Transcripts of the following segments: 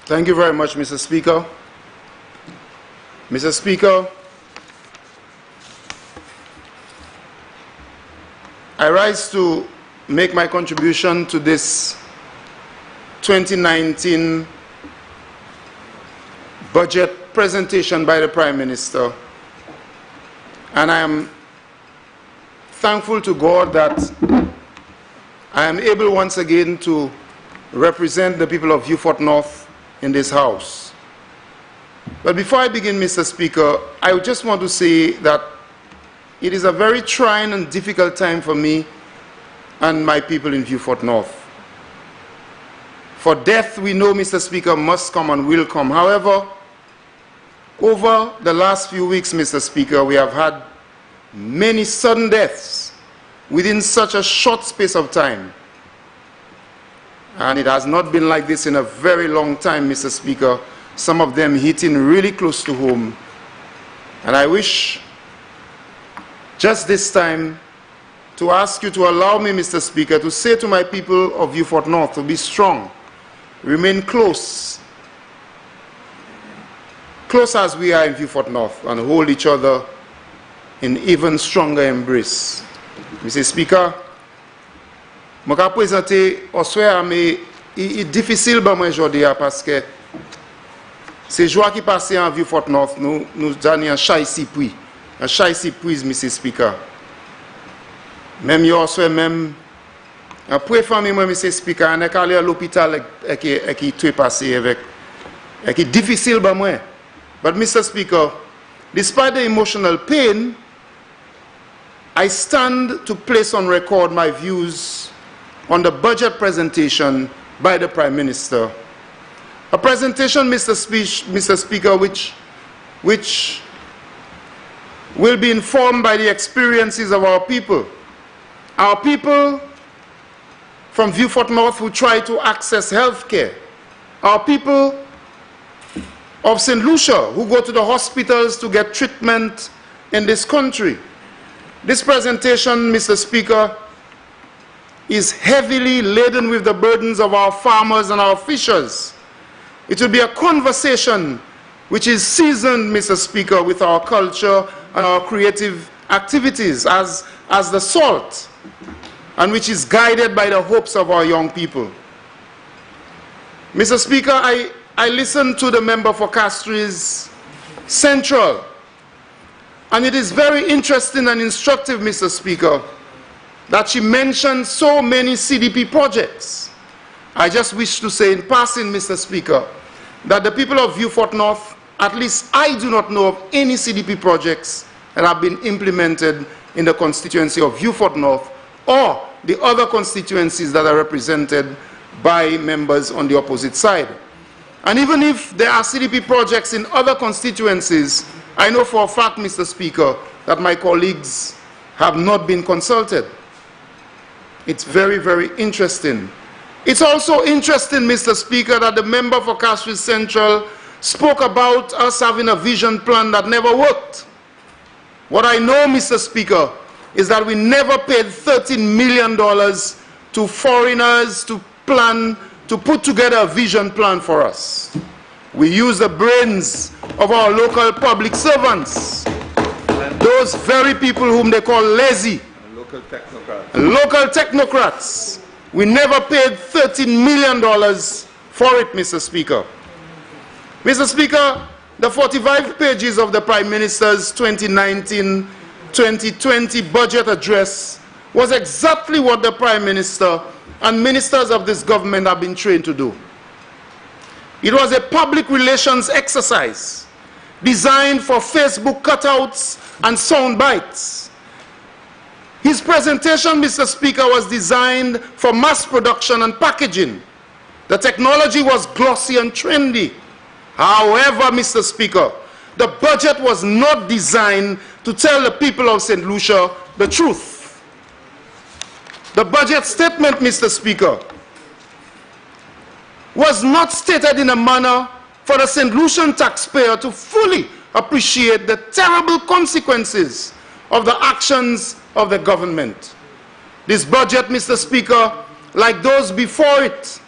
Thank you very much, Mr. Speaker. Mr. Speaker, I rise to make my contribution to this 2019 budget presentation by the Prime Minister, and I am thankful to God that I am able once again to represent the people of Beaufort North in this House. But before I begin, Mr. Speaker, I just want to say that it is a very trying and difficult time for me and my people in Beaufort North. For death, we know, Mr. Speaker, must come and will come. However, over the last few weeks, Mr. Speaker, we have had many sudden deaths within such a short space of time. And it has not been like this in a very long time, Mr. Speaker, some of them hitting really close to home. And I wish just this time to ask you to allow me, Mr. Speaker, to say to my people of Beaufort North to be strong, remain close as we are in Beaufort North, and hold each other in even stronger embrace. Mr. Speaker, je vais présenter au soir, mais il est difficile pour moi aujourd'hui parce que ces jours qui passent en Beaufort North, nous avons un chat ici, Mr. Speaker. Même hier, même après famille, moi, Mr. Speaker, on est allé à l'hôpital qui est passé avec, qui est difficile pour moi. But Mr. Speaker, despite the emotional pain, I stand to place on record my views on the budget presentation by the Prime Minister. A presentation, Mr. Speaker, which will be informed by the experiences of our people. Our people from Beaufort North who try to access health care. Our people of St. Lucia who go to the hospitals to get treatment in this country. This presentation, Mr. Speaker, is heavily laden with the burdens of our farmers and our fishers. It will be a conversation which is seasoned, Mr. Speaker, with our culture and our creative activities as the salt, and which is guided by the hopes of our young people. Mr. Speaker, I listened to the member for Castries Central, and it is very interesting and instructive, Mr. Speaker, that she mentioned so many CDP projects. I just wish to say in passing, Mr. Speaker, that the people of Beaufort North, at least I do not know of any CDP projects that have been implemented in the constituency of Beaufort North or the other constituencies that are represented by members on the opposite side. And even if there are CDP projects in other constituencies, I know for a fact, Mr. Speaker, that my colleagues have not been consulted. It's very, very interesting. It's also interesting, Mr. Speaker, that the member for Castries Central spoke about us having a vision plan that never worked. What I know, Mr. Speaker, is that we never paid $13 million to foreigners to put together a vision plan for us. We use the brains of our local public servants, those very people whom they call lazy, local technocrats. We never paid $13 million for it, Mr. Speaker. Mr. Speaker, the 45 pages of the Prime Minister's 2019-2020 budget address was exactly what the Prime Minister and ministers of this government have been trained to do. It was a public relations exercise designed for Facebook cutouts and sound bites. His presentation, Mr. Speaker, was designed for mass production and packaging. The technology was glossy and trendy. However, Mr. Speaker, the budget was not designed to tell the people of St. Lucia the truth. The budget statement, Mr. Speaker, was not stated in a manner for the St. Lucian taxpayer to fully appreciate the terrible consequences of the actions of the government. This budget, Mr. Speaker, like those before it,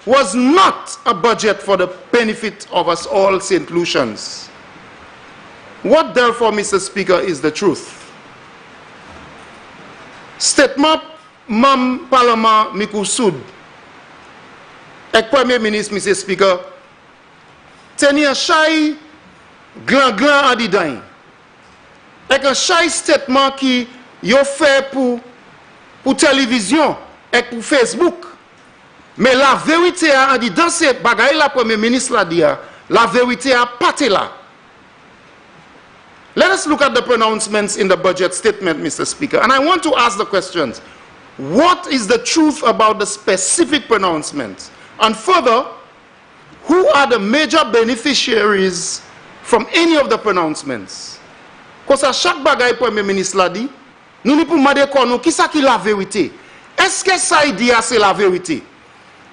was not a budget for the benefit of us all St. Lucians. What therefore, Mr. Speaker, is the truth? Statement Mam Parlement Mikusud, ek Premier Ministre, Mr. Speaker, teni a chay glan adidan. Ek un chay statement qui yo fait pour télévision et pour Facebook. Mais la vérité a dit dans ces bagailles la Premier Ministre l'a dit, la vérité a pas là. Let us look at the pronouncements in the budget statement, Mr. Speaker. And I want to ask the questions. What is the truth about the specific pronouncements? And further, who are the major beneficiaries from any of the pronouncements? Parce à chaque bagaille Premier Ministre l'a dit, nous ne pouvons pas dire qui ça qui la vérité. Est-ce que ça dit c'est la vérité?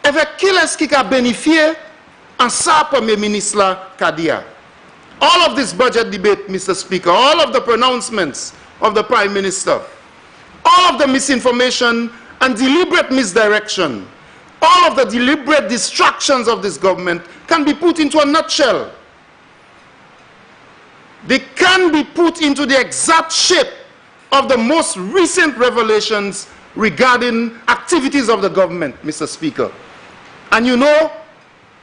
Avec qui est-ce qui a bénéficié en ça Premier Ministre l'a dit? All of this budget debate, Mr. Speaker, all of the pronouncements of the Prime Minister, all of the misinformation and deliberate misdirection, all of the deliberate distractions of this government can be put into a nutshell. They can be put into the exact shape of the most recent revelations regarding activities of the government, Mr. Speaker. And you know,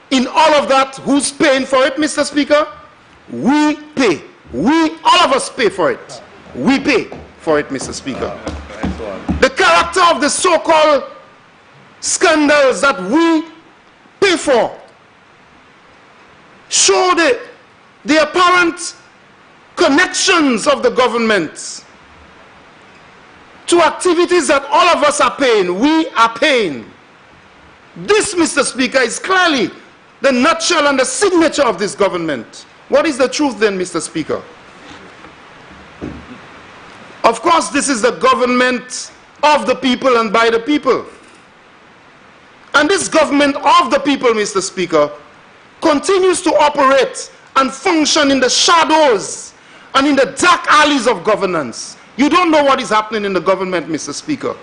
in all of that, who's paying for it, Mr. Speaker? We pay. We, all of us pay for it. We pay for it, Mr. Speaker. The character of the so-called scandals that we pay for show the apparent connections of the government to activities that all of us are paying. We are paying. This, Mr. Speaker, is clearly the nutshell and the signature of this government. What is the truth then, Mr. Speaker? Of course, this is the government of the people and by the people. And this government of the people, Mr. Speaker, continues to operate and function in the shadows and in the dark alleys of governance. You don't know what is happening in the government, Mr. Speaker.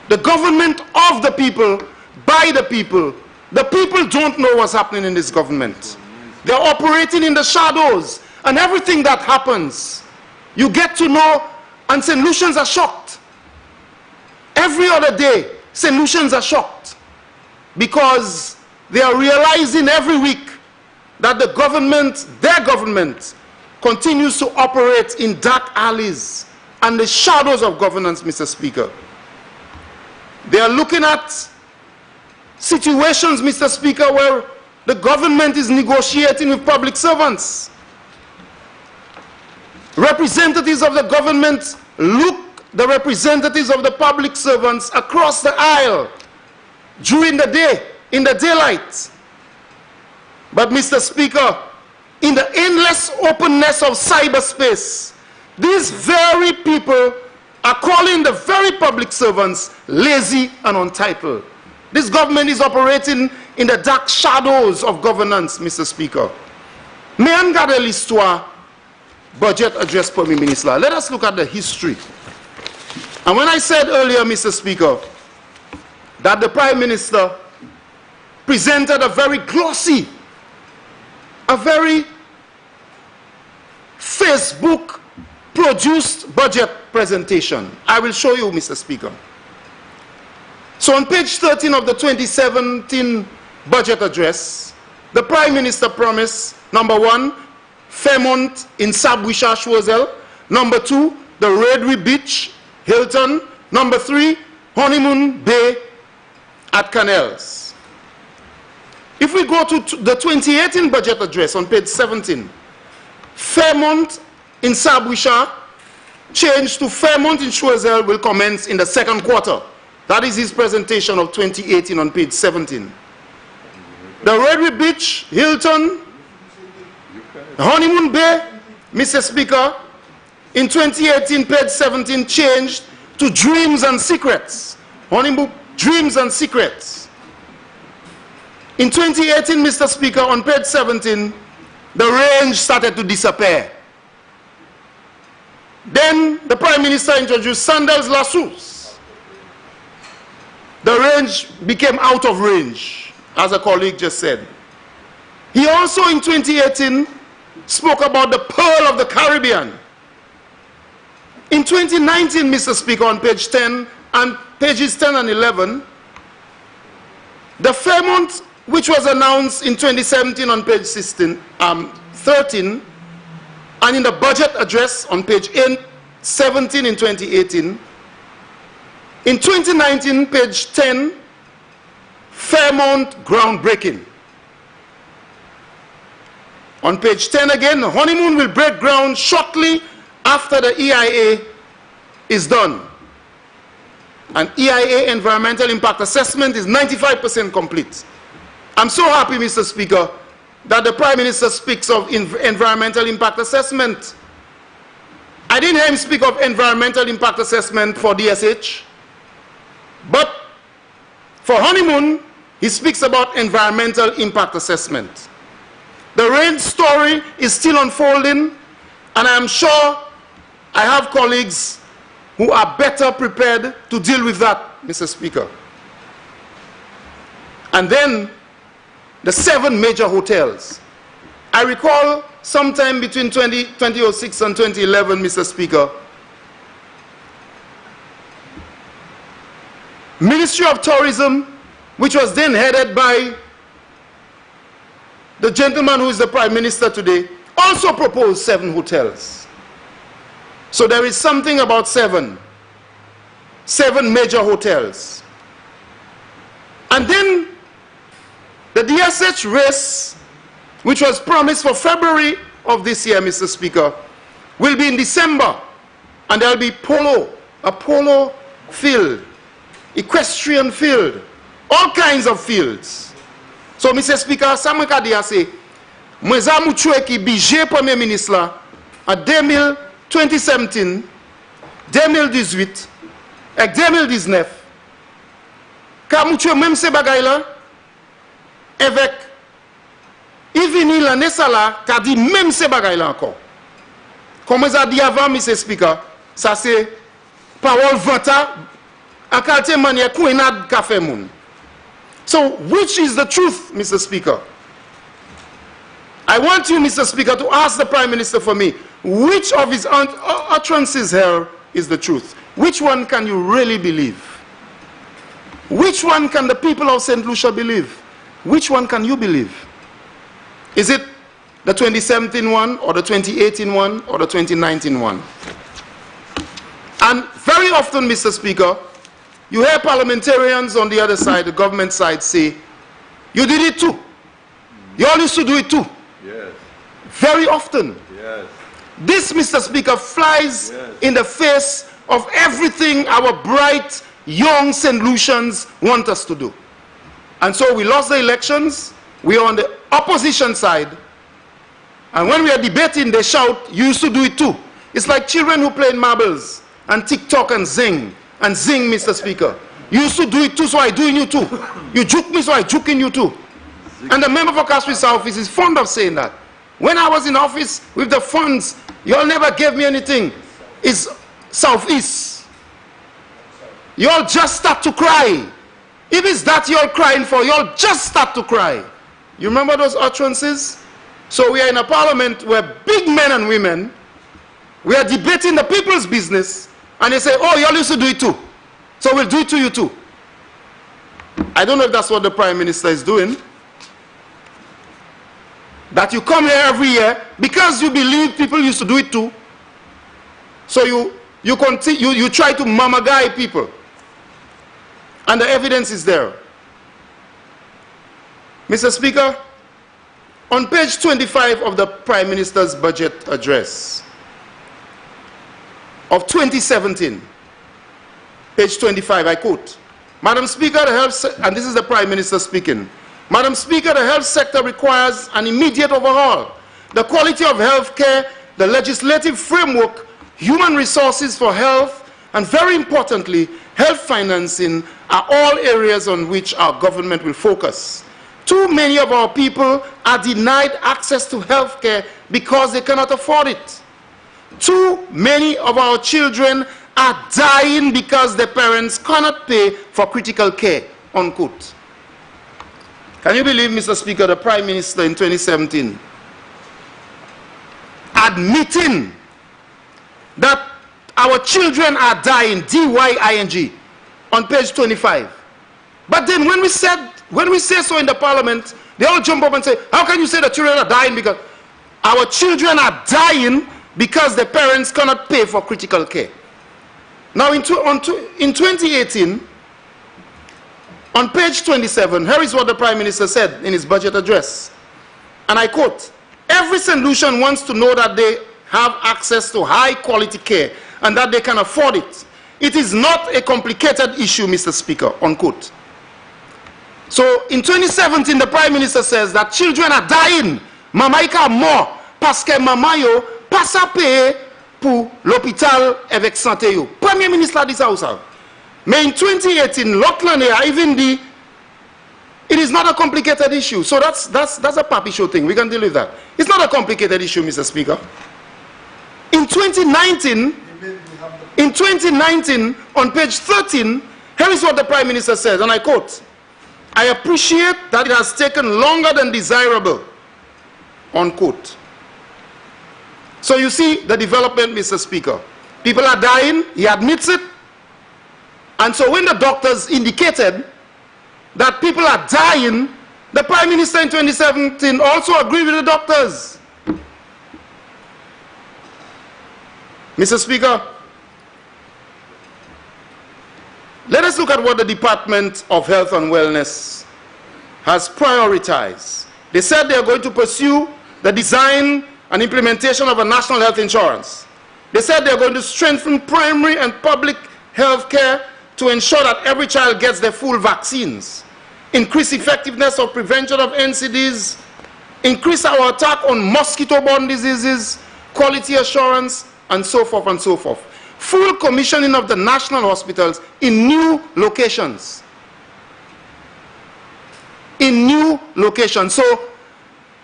The government of the people, by the people. The people don't know what's happening in this government. They're operating in the shadows, and everything that happens, you get to know, and St. Lucians are shocked. Every other day, St. Lucians are shocked because they are realizing every week that the government, their government, continues to operate in dark alleys and the shadows of governance, Mr. Speaker. They are looking at situations, Mr. Speaker, where the government is negotiating with public servants. Representatives of the government look the representatives of the public servants across the aisle during the day, in the daylight. But, Mr. Speaker, in the endless openness of cyberspace, these very people are calling the very public servants lazy and untitled. This government is operating in the dark shadows of governance, Mr. Speaker. Mais on regarde l'histoire budget address Premier Ministre. Let us look at the history. And when I said earlier, Mr. Speaker, that the Prime Minister presented a very glossy, a very Facebook-produced budget presentation, I will show you, Mr. Speaker. So on page 13 of the 2017 budget address, the Prime Minister promised, number 1, Fairmont in Sabwisha, Choiseul. Number 2, the Redwood Beach, Hilton. Number 3, Honeymoon Bay at Canals. If we go to the 2018 budget address on page 17, Fairmont in Sabwisha changed to Fairmont in Choiseul will commence in the second quarter. That is his presentation of 2018 on page 17. The Redwood Beach, Hilton, Honeymoon Bay, Mr. Speaker, in 2018, page 17, changed to Dreams and Secrets. Honeymoon, Dreams and Secrets. In 2018, Mr. Speaker, on page 17, the range started to disappear. Then the Prime Minister introduced Sandals Lassus. The range became out of range. as a colleague just said. He also in 2018 spoke about the pearl of the Caribbean. In 2019, Mr. Speaker, on page 10 and pages 10 and 11, the Fairmont, which was announced in 2017 on page 13, and in the budget address on page 17 in 2018, in 2019, page 10, Fairmont groundbreaking. On page 10 again, the honeymoon will break ground shortly after the EIA is done. And EIA environmental impact assessment is 95% complete. I'm so happy, Mr. Speaker, that the Prime Minister speaks of environmental impact assessment. I didn't hear him speak of environmental impact assessment for DSH, but for honeymoon, he speaks about environmental impact assessment. The rain story is still unfolding, and I'm sure I have colleagues who are better prepared to deal with that, Mr. Speaker. And then the 7 major hotels. I recall sometime between 2006 and 2011, Mr. Speaker, Ministry of Tourism, which was then headed by the gentleman who is the Prime Minister today, also proposed 7 hotels. So there is something about 7 major hotels. And then the DSH race, which was promised for February of this year, Mr. Speaker, will be in December, and there will be a polo field, equestrian field, all kinds of fields. So, Mr. Speaker, Samuel Kadia say, Mweza Mouchoué ki bije Premier Ministre la, en 2017, 2018, et 2019, ka Mouchoué même se bagay la, avec Ivini la Nesala, ka di même se bagay la encore. Comme je dit avant, Mr. Speaker, ça c'est parole vanta, en qualité manière kouenad ka fe moun. So, which is the truth, Mr. Speaker? I want you, Mr. Speaker, to ask the Prime Minister for me, which of his utterances here is the truth? Which one can you really believe? Which one can the people of St. Lucia believe? Which one can you believe? Is it the 2017 one, or the 2018 one, or the 2019 one? And very often, Mr. Speaker, you hear parliamentarians on the other side, the government side, say, you did it too. You all used to do it too. Yes. Very often. Yes. This, Mr. Speaker, flies in the face of everything our bright, young St. Lucians want us to do. And so we lost the elections. We are on the opposition side. And when we are debating, they shout, you used to do it too. It's like children who play marbles and tick-tock and zing, Mr. Speaker. You used to do it too, so I doing you too. You juke me, so I juking you too. And the member for Castries South is fond of saying that. When I was in office with the funds, you all never gave me anything. It's Southeast. You all just start to cry. If it's that you're crying for, you all just start to cry. You remember those utterances? So we are in a parliament where big men and women, we are debating the people's business, and they say, oh, you all used to do it too, so we'll do it to you too. I don't know if that's what the Prime Minister is doing. That you come here every year because you believe people used to do it too. So you try to mama guy people. And the evidence is there. Mr. Speaker, on page 25 of the Prime Minister's budget address of 2017, page 25, I quote, Madam Speaker, the health, and this is the Prime Minister speaking, Madam Speaker, the health sector requires an immediate overhaul. The quality of health care, the legislative framework, human resources for health, and very importantly, health financing are all areas on which our government will focus. Too many of our people are denied access to health care because they cannot afford it. Too many of our children are dying because their parents cannot pay for critical care, unquote. Can you believe, Mr. Speaker, the Prime Minister in 2017 admitting that our children are dying, D-Y-I-N-G, on page 25. But then when we say so in the Parliament, they all jump up and say, how can you say the children are dying? Because our children are dying because the parents cannot pay for critical care. Now in 2018, on page 27, here is what the Prime Minister said in his budget address. And I quote, every St. Lucian wants to know that they have access to high quality care and that they can afford it. It is not a complicated issue, Mr. Speaker, unquote. So in 2017, the Prime Minister says that children are dying. Mama ika mort parce que maman yo pas sa payer pour l'hôpital avec santé yo. Premier ministre a dit ça ou ça. Mais in 2018, Lockland even it is not a complicated issue. So that's a papi show thing. We can deal with that. It's not a complicated issue, Mr. Speaker. In 2019, on page 13, here is what the Prime Minister says, and I quote, I appreciate that it has taken longer than desirable, unquote. So you see the development, Mr. Speaker. People are dying, he admits it. And so when the doctors indicated that people are dying, the Prime Minister in 2017 also agreed with the doctors. Mr. Speaker, let us look at what the Department of Health and Wellness has prioritized. They said they are going to pursue the design and implementation of a national health insurance. They said they are going to strengthen primary and public health care to ensure that every child gets their full vaccines, increase effectiveness of prevention of NCDs, increase our attack on mosquito-borne diseases, quality assurance, and so forth and so forth. Full commissioning of the national hospitals in new locations. In new locations. So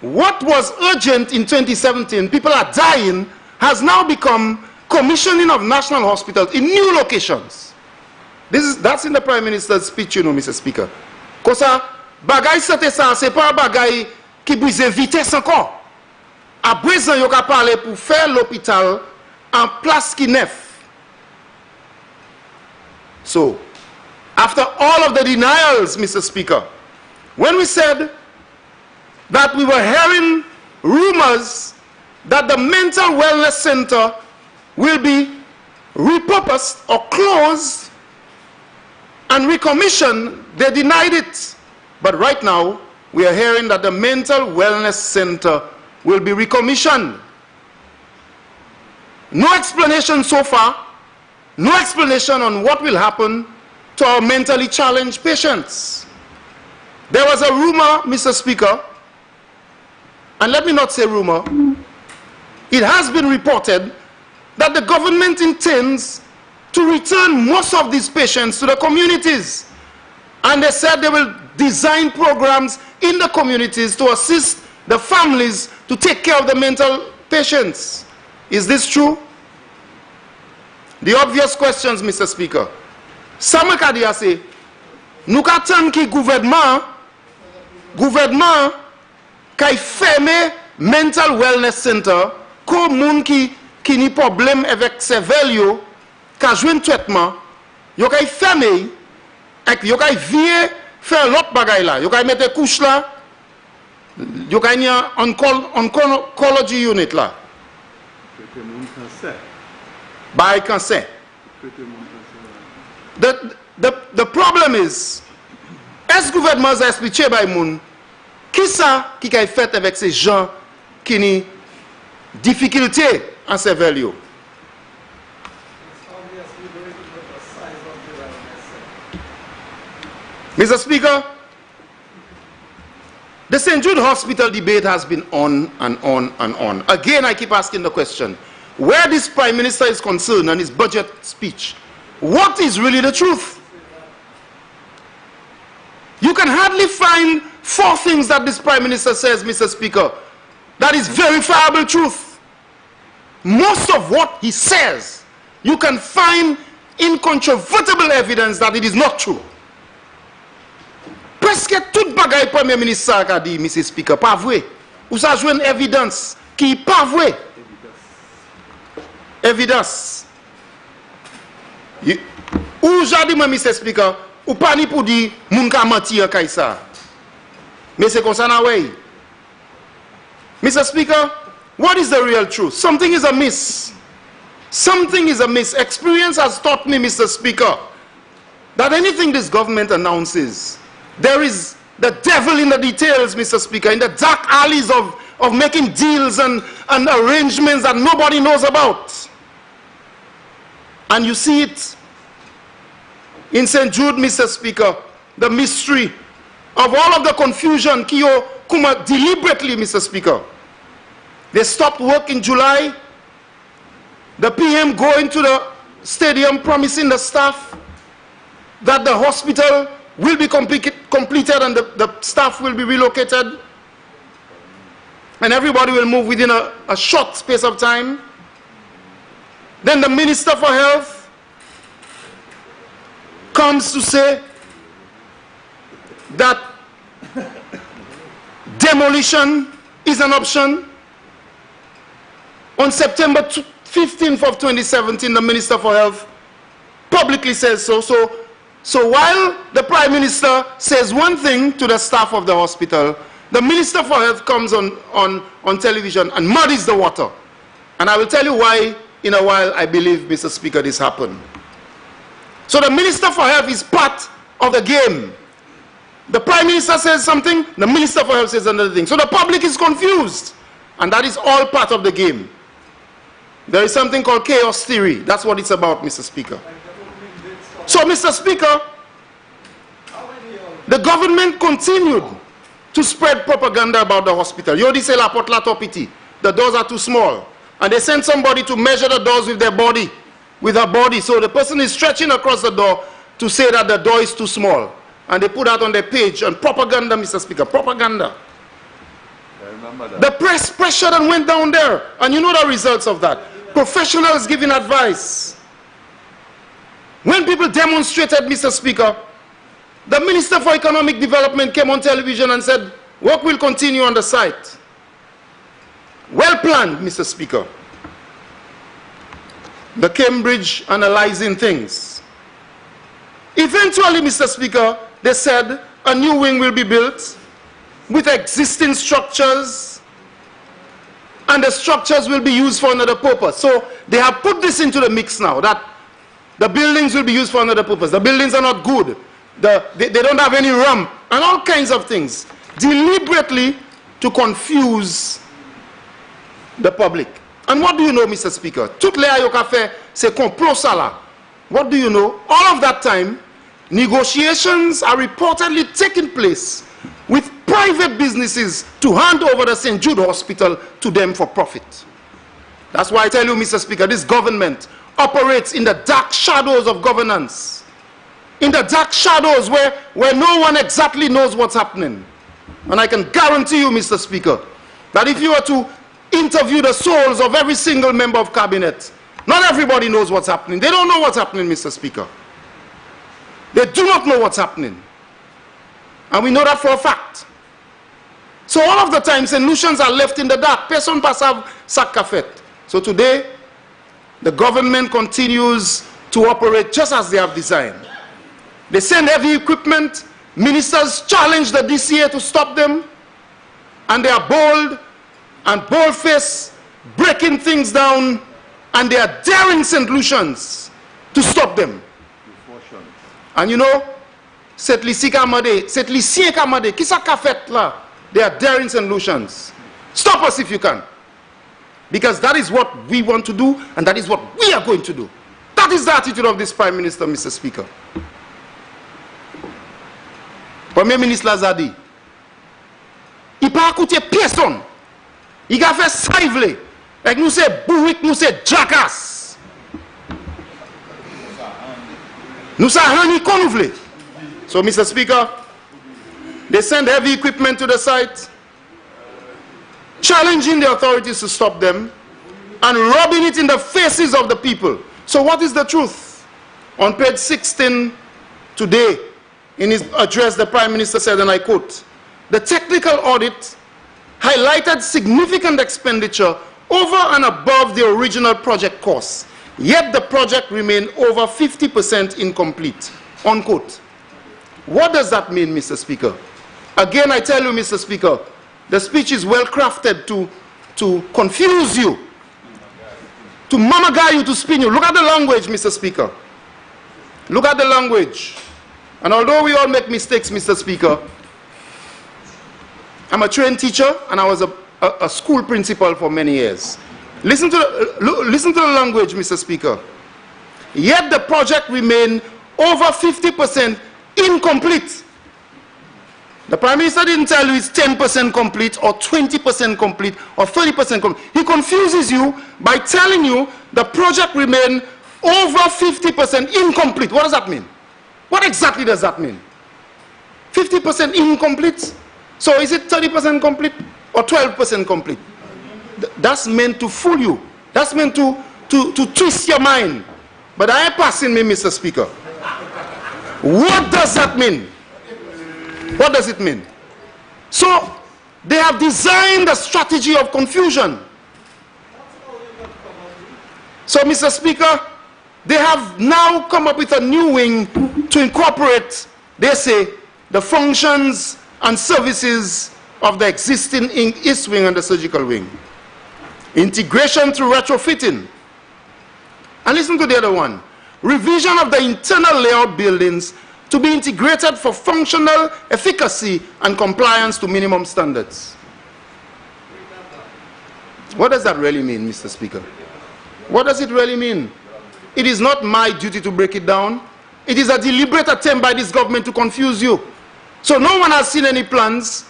what was urgent in 2017, people are dying, has now become commissioning of national hospitals in new locations. That's in the Prime Minister's speech, you know, Mr. Speaker. Because bagay sate sa, c'est pas bagay qui brise vitesse encore. À présent, yo ka parler pour faire l'hôpital en place qui neuf. So, after all of the denials, Mr. Speaker, when we said that we were hearing rumors that the mental wellness center will be repurposed or closed and recommissioned, they denied it. But right now, we are hearing that the mental wellness center will be recommissioned. No explanation so far, no explanation on what will happen to our mentally challenged patients. There was a rumor, Mr. Speaker, and let me not say rumor, it has been reported that the government intends to return most of these patients to the communities. And they said they will design programs in the communities to assist the families to take care of the mental patients. Is this true? The obvious questions, Mr. Speaker. Sama Kadia say, nous attendons que gouvernement kay ferme mental wellness center ko moun ki ni problème avec cerveau yo ka joine traitement yo kay ferme ek yo kay vie faire l'autre bagay là yo kay mettre couche là yo kay ni oncology unit là by cancer. The problem is, est-ce que le gouvernement a expliqué par moun qui ça qui a fait avec ces gens qui ont difficulté en cerveau? Mr. Speaker, the St. Jude Hospital debate has been on and on and on. Again, I keep asking the question, where this Prime Minister is concerned and his budget speech, what is really the truth? You can hardly find 4 things that this Prime Minister says, Mr. Speaker, that is verifiable truth. Most of what he says, you can find incontrovertible evidence that it is not true. Presque tout bagay Premier Ministre a dit, Mr. Speaker, pas vrai. Ou ça joue une évidence qui pas vrai. Évidence. Ou j'ai dit, Mr. Speaker, ou pas ni pour dire, moun ka menti en Kaisa. Mais c'est comme ça, na way. Mr. Speaker, what is the real truth? Something is amiss. Something is amiss. Experience has taught me, Mr. Speaker, that anything this government announces, there is the devil in the details, Mr. Speaker, in the dark alleys of making deals and arrangements that nobody knows about. And you see it in St. Jude, Mr. Speaker, the mystery of all of the confusion, Kiyo Kuma deliberately, Mr. Speaker. They stopped work in July. The PM going to the stadium promising the staff that the hospital will be completed and the staff will be relocated. And everybody will move within a short space of time. Then the Minister for Health comes to say that demolition is an option. On September 15th of 2017, the Minister for Health publicly says so. So while the Prime Minister says one thing to the staff of the hospital, the Minister for Health comes on television and muddies the water. And I will tell you why in a while I believe, Mr. Speaker, this happened. So the Minister for Health is part of the game. The Prime Minister says something, the Minister for Health says another thing. So the public is confused. And that is all part of the game. There is something called chaos theory. That's what it's about, Mr. Speaker. So, Mr. Speaker, the government continued to spread propaganda about the hospital. Yodi se la porte la topiti. The doors are too small. And they sent somebody to measure the doors with their body, with her body. So the person is stretching across the door to say that the door is too small. And they put that on their page. And propaganda, Mr. Speaker, propaganda. I remember that. The press pressured and went down there. And you know the results of that. Professionals giving advice. When people demonstrated, Mr. Speaker, the Minister for Economic Development came on television and said, work will continue on the site. Well planned, Mr. Speaker. The Cambridge analyzing things. Eventually, Mr. Speaker, they said a new wing will be built with existing structures, and the structures will be used for another purpose. So they have put this into the mix now, that the buildings will be used for another purpose. The buildings are not good. They don't have any ramp, and all kinds of things, deliberately to confuse the public. And what do you know, Mr. Speaker? Toutes les ayo ka fait, c'est complot ça là. What do you know? All of that time, negotiations are reportedly taking place with private businesses to hand over the St. Jude Hospital to them for profit. That's why I tell you, Mr. Speaker, this government operates in the dark shadows of governance. In the dark shadows where no one exactly knows what's happening. And I can guarantee you, Mr. Speaker, that if you were to interview the souls of every single member of cabinet, not everybody knows what's happening. They don't know what's happening, Mr. Speaker. They do not know what's happening. And we know that for a fact. So all of the time, solutions are left in the dark. Person pas sav sak ka fet. So today, the government continues to operate just as they have designed. They send heavy equipment. Ministers challenge the DCA to stop them. And they are bold and bold-faced, breaking things down, and they are daring St. Lucians to stop them. And you know, cette lycée kamade, qui sa ka fait là? They are daring St. Lucians. Stop us if you can. Because that is what we want to do, and that is what we are going to do. That is the attitude of this Prime Minister, Mr. Speaker. Premier ministre Lazadi, il pas écouter personne. Il a fait ça, il voulait. Like nous c'est bourrique, nous c'est jackass. Nous ça honey qu'on nous voulait. So, Mr. Speaker, they send heavy equipment to the site, challenging the authorities to stop them, and rubbing it in the faces of the people. So what is the truth? On page 16 today, in his address, the Prime Minister said, and I quote, "The technical audit highlighted significant expenditure over and above the original project costs, yet the project remained over 50% incomplete," unquote. What does that mean, Mr. Speaker? Again, I tell you, Mr. Speaker, the speech is well crafted to confuse you, to mamaga you, to spin you. Look at the language, Mr. Speaker. Look at the language. And although we all make mistakes, Mr. Speaker, I'm a trained teacher and I was a school principal for many years. Listen to the language, Mr. Speaker. Yet the project remained over 50% incomplete. The Prime Minister didn't tell you it's 10% complete or 20% complete or 30% complete. He confuses you by telling you the project remained over 50% incomplete. What does that mean? What exactly does that mean? 50% incomplete? So is it 30% complete or 12% complete? That's meant to fool you. That's meant to twist your mind. But I am passing me, Mr. Speaker. What does that mean? What does it mean? So they have designed a strategy of confusion. So, Mr. Speaker, they have now come up with a new wing to incorporate, they say, the functions and services of the existing East Wing and the Surgical Wing. Integration through retrofitting. And listen to the other one. Revision of the internal layout buildings to be integrated for functional efficacy and compliance to minimum standards. What does that really mean, Mr. Speaker? What does it really mean? It is not my duty to break it down. It is a deliberate attempt by this government to confuse you. So no one has seen any plans.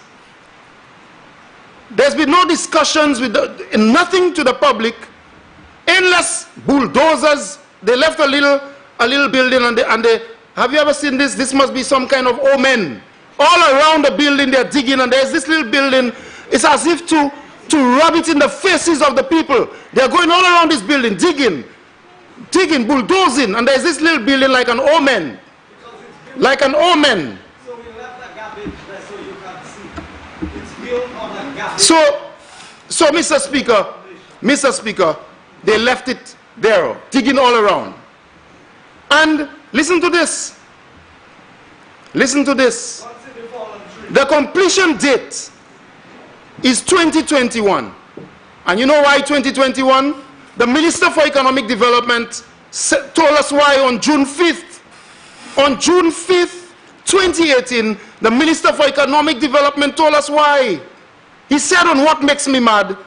There's been no discussions with nothing to the public. Endless bulldozers. They left a little building and they have you ever seen this? This must be some kind of omen. All around the building they're digging, and there's this little building. It's as if to rub it in the faces of the people. They're going all around this building, digging, bulldozing, and there's this little building like an omen. Like an omen. So we left the garbage there so you can see. It's built on the garbage. So Mr. Speaker, they left it there, digging all around. And listen to this. Listen to this. The completion date is 2021. And you know why 2021? The Minister for Economic Development told us why on June 5th. On June 5th, 2018, the Minister for Economic Development told us why. He said on What Makes Me Mad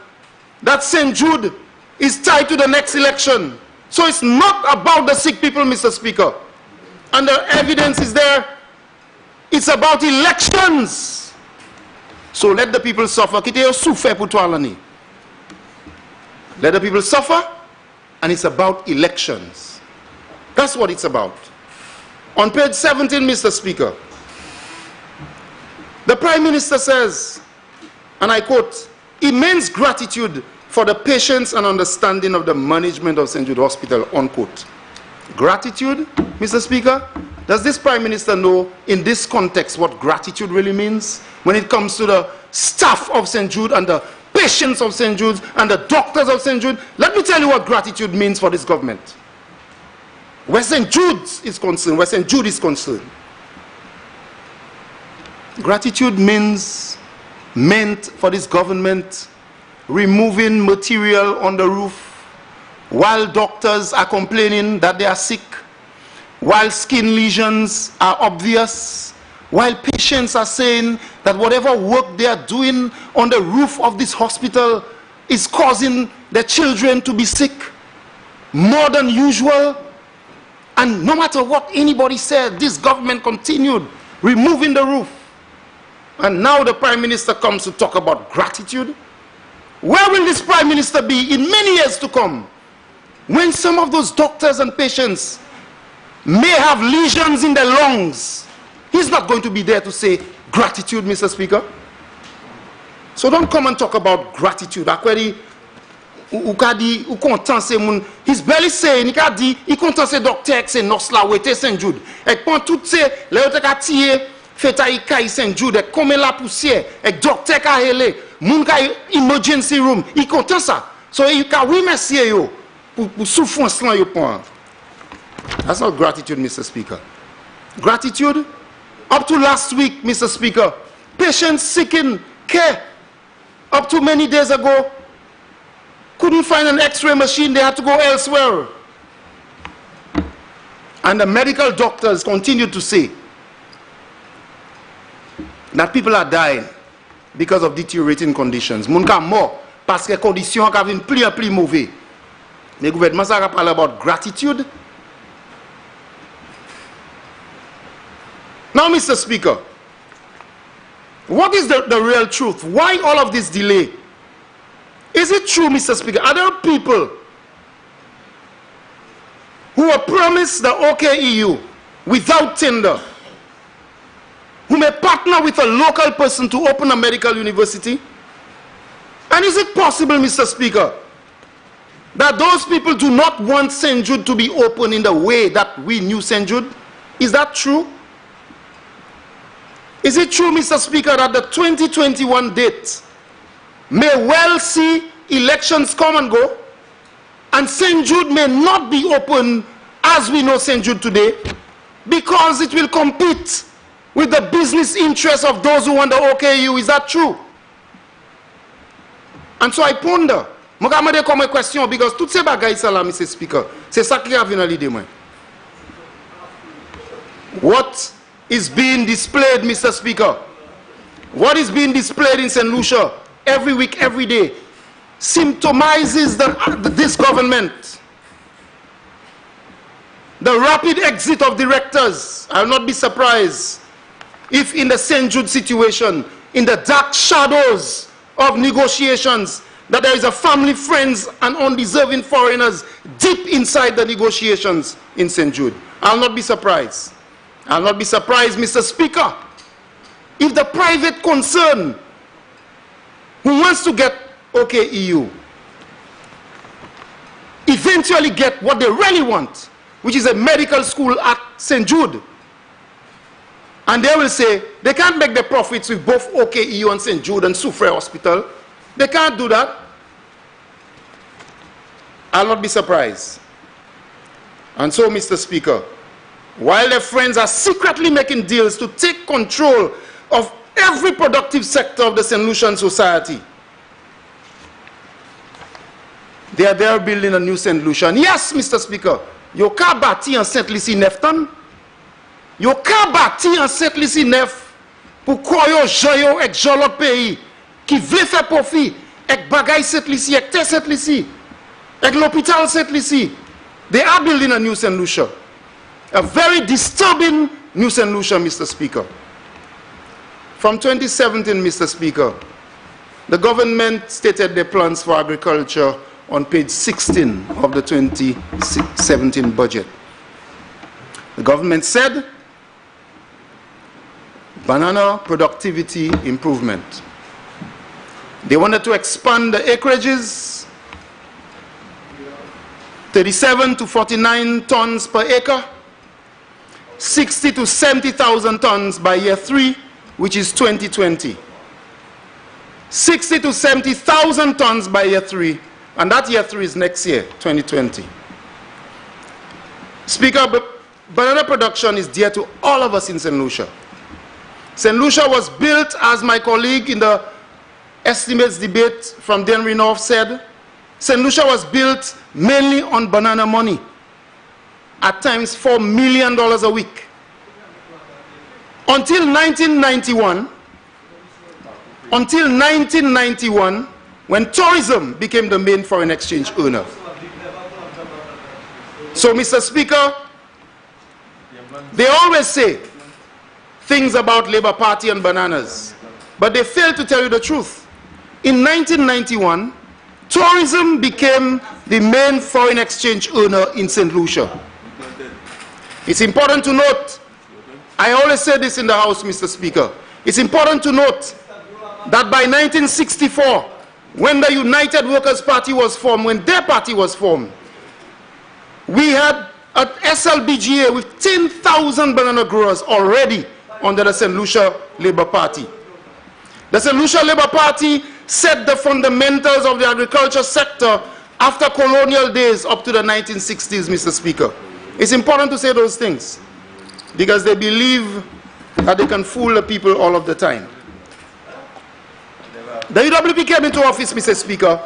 that St. Jude is tied to the next election. So it's not about the sick people, Mr. Speaker. And the evidence is there. It's about elections. So let the people suffer. Let the people suffer, and it's about elections. That's what it's about. On page 17, Mr. Speaker, the Prime Minister says, and I quote, "Immense gratitude for the patience and understanding of the management of St. Jude Hospital," unquote. Gratitude, Mr. Speaker? Does this Prime Minister know in this context what gratitude really means when it comes to the staff of St. Jude and the patients of St. Jude and the doctors of St. Jude? Let me tell you what gratitude means for this government. Where St. Jude is concerned, gratitude meant for this government removing material on the roof while doctors are complaining that they are sick, while skin lesions are obvious, while patients are saying that whatever work they are doing on the roof of this hospital is causing their children to be sick more than usual. And no matter what anybody said, this government continued removing the roof. And now the Prime Minister comes to talk about gratitude. Where will this Prime Minister be in many years to come when some of those doctors and patients may have lesions in their lungs? He's not going to be there to say gratitude, Mr. Speaker. So don't come and talk about gratitude. Akwedi, ou ka di ou content c'est moun he's barely saying il ka di il content c'est docteur c'est nurse la wete Saint Jude et prend tout c'est là yo te ka tirer fait ay kay Saint Jude comme la poussière et docteur ka hele moun ka emergency room il content ça so il ka remercier yo pour souffrance là yo prend. That's not gratitude, Mr. Speaker. Gratitude up to last week, Mr. Speaker, patients seeking care up to many days ago couldn't find an x-ray machine, they had to go elsewhere. And the medical doctors continue to say that people are dying because of deteriorating conditions. Moun ka mort parce que conditions ka vin plus en plus mauvais. Le gouvernement ça parle about gratitude. Now, Mr. Speaker, what is the real truth? Why all of this delay? Is it true, Mr. Speaker? Are there people who were promised the OKEU without tender, who may partner with a local person to open a medical university? And is it possible, Mr. Speaker, that those people do not want St. Jude to be open in the way that we knew St. Jude? Is that true? Is it true, Mr. Speaker, that the 2021 date may well see elections come and go, and St. Jude may not be open as we know St. Jude today, because it will compete with the business interests of those who want the OKU? Is that true? And so I ponder, je vais comme une question, because toutes ces bagailles là, Mr. Speaker, c'est ça qui a venu à l'idée moi. What is being displayed, Mr. Speaker? What is being displayed in St. Lucia every week, every day, symptomizes this government. The rapid exit of directors. I will not be surprised if in the St. Jude situation, in the dark shadows of negotiations, that there is a family, friends, and undeserving foreigners deep inside the negotiations in St. Jude. I will not be surprised. I'll not be surprised, Mr. Speaker, if the private concern who wants to get OKEU eventually get what they really want, which is a medical school at St. Jude. And they will say they can't make the profits with both OKEU and St. Jude and Soufriere Hospital. They can't do that. I'll not be surprised. And so, Mr. Speaker, while their friends are secretly making deals to take control of every productive sector of the St. Lucian society, they are there building a new St. Lucian. Yes, Mr. Speaker, you can't bâti en Saint-Lucie 9 tonnes. You can't bâti en Saint-Lucie 9 pour quoi yo joyo avec l'autre pays qui veut faire profit avec bagay Saint-Lucie, avec terre Saint-Lucie, avec l'hôpital Saint-Lucie. They are building a new St. Lucia. A very disturbing new St. Lucia, Mr. Speaker. From 2017, Mr. Speaker, the government stated their plans for agriculture on page 16 of the 2017 budget. The government said banana productivity improvement. They wanted to expand the acreages 37 to 49 tons per acre, 60 to 70,000 tons by year 3, which is 2020. 60 to 70,000 tons by year 3, and that year 3 is next year, 2020. Speaker, banana production is dear to all of us in St. Lucia. St. Lucia was built, as my colleague in the estimates debate from Denry North said, St. Lucia was built mainly on banana money, at times $4 million a week. Until 1991, when tourism became the main foreign exchange earner. So, Mr. Speaker, they always say things about Labour Party and bananas, but they fail to tell you the truth. In 1991, tourism became the main foreign exchange earner in St. Lucia. It's important to note, I always say this in the House, Mr. Speaker, it's important to note that by 1964, when the United Workers' Party was formed, when their party was formed, we had an SLBGA with 10,000 banana growers already under the St. Lucia Labour Party. The St. Lucia Labour Party set the fundamentals of the agriculture sector after colonial days up to the 1960s, Mr. Speaker. It's important to say those things because they believe that they can fool the people all of the time. The UWP came into office, Mr. Speaker,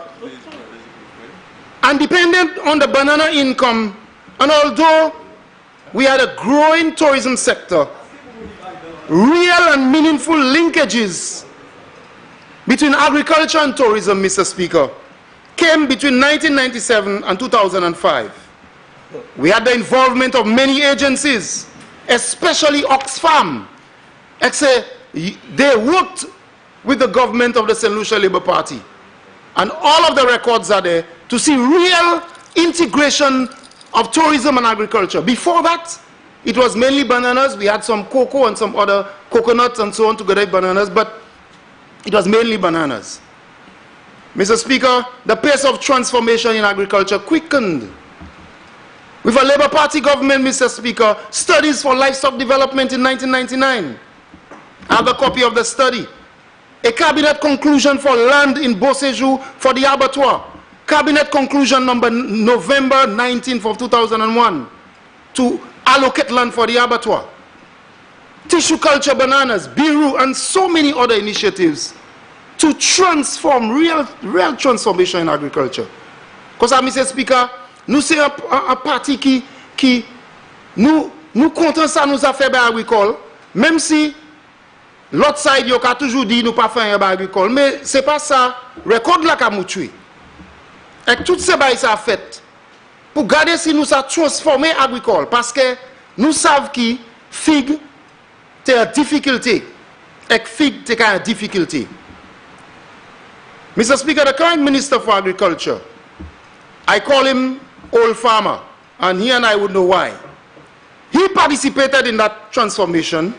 and dependent on the banana income, and although we had a growing tourism sector, real and meaningful linkages between agriculture and tourism, Mr. Speaker, came between 1997 and 2005. We had the involvement of many agencies, especially Oxfam. They worked with the government of the St. Lucia Labour Party. And all of the records are there to see real integration of tourism and agriculture. Before that, it was mainly bananas. We had some cocoa and some other coconuts and so on together with bananas, but it was mainly bananas. Mr. Speaker, the pace of transformation in agriculture quickened. With a Labour Party government, Mr. Speaker, studies for livestock development in 1999. I have a copy of the study. A cabinet conclusion for land in Beauséjour for the abattoir. Cabinet conclusion number November 19th of 2001 to allocate land for the abattoir. Tissue culture bananas, Biru, and so many other initiatives to transform, real transformation in agriculture. Because, Mr. Speaker, nous c'est un parti qui nous comptons ça nous a fait par agricole, même si l'autre side yo a toujours dit nous pas faire un agricole, mais c'est pas ça. Record la ka mou tué. Et tout ces bail ça fait pour garder si nous ça transformer agricole parce que nous savons qui fig c'est une difficulté. Et fig c'est une difficulté. Mr. Speaker, the current Minister for Agriculture, I call him Old Farmer, and he and I would know why. He participated in that transformation.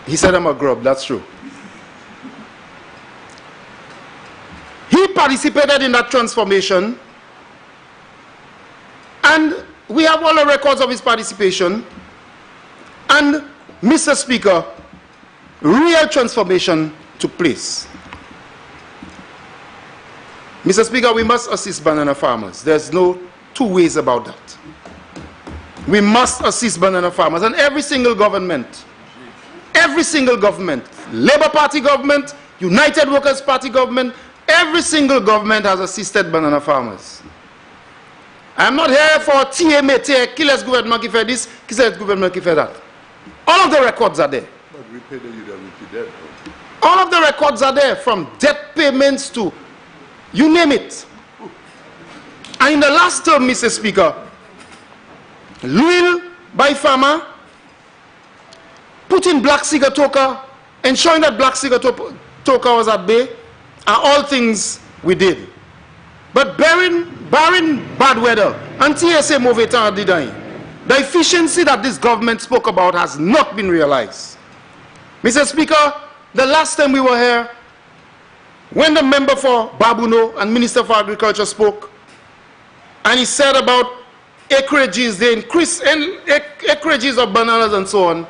He said I'm a grub, that's true. He participated in that transformation, and we have all the records of his participation. And, Mr. Speaker, real transformation took place. Mr. Speaker, we must assist banana farmers. There's no two ways about that. We must assist banana farmers, and every single government, Labour Party government, United Workers' Party government, every single government has assisted banana farmers. I'm not here for TMA, qui laisse gouvernement qui fait this, qui laisse gouvernement qui fait that. All of the records are there. But we pay the UWP debt. All of the records are there, from debt payments to you name it. And in the last term, Mr. Speaker, Louis by farmer put in black sigatoka, ensuring that black sigatoka was at bay, are all things we did. But barring bad weather, and TSA mauvais temps the efficiency that this government spoke about has not been realized. Mr. Speaker, the last time we were here, when the member for Babuno and Minister for Agriculture spoke, and he said about acreages, the increase in acreages of bananas and so on,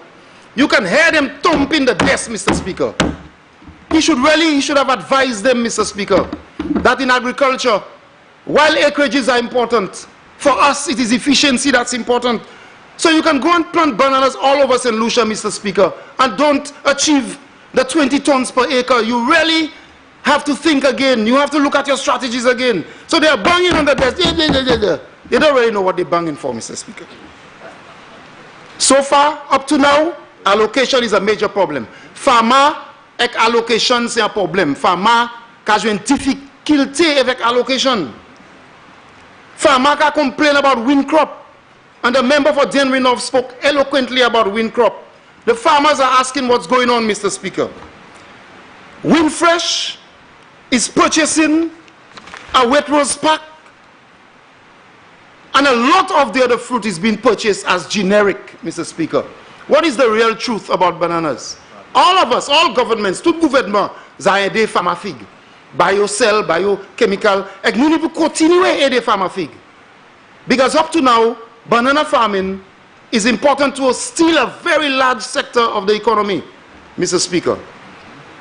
you can hear them thumping the desk, Mr. Speaker. He should have advised them, Mr. Speaker, that in agriculture, while acreages are important, for us it is efficiency that's important. So you can go and plant bananas all over St. Lucia, Mr. Speaker, and don't achieve the 20 tons per acre. You really have to think again. You have to look at your strategies again. So they are banging on the desk. They don't really know what they're banging for, Mr. Speaker. So far, up to now, allocation is a major problem. Farmer, avec allocation, c'est un problème. Farmer, a une difficulté avec allocation. Farmer can complain about wind crop. And the member for Denrinov spoke eloquently about wind crop. The farmers are asking what's going on, Mr. Speaker. Windfresh is purchasing a wet rose pack, and a lot of the other fruit is being purchased as generic, Mr. Speaker. What is the real truth about bananas? All of us, all governments, tout gouvernement, ça a aidé farmer fig. biocell, biochemical, et nous devons continuer à aider farmer fig. Because up to now, banana farming is important to still a very large sector of the economy, Mr. Speaker.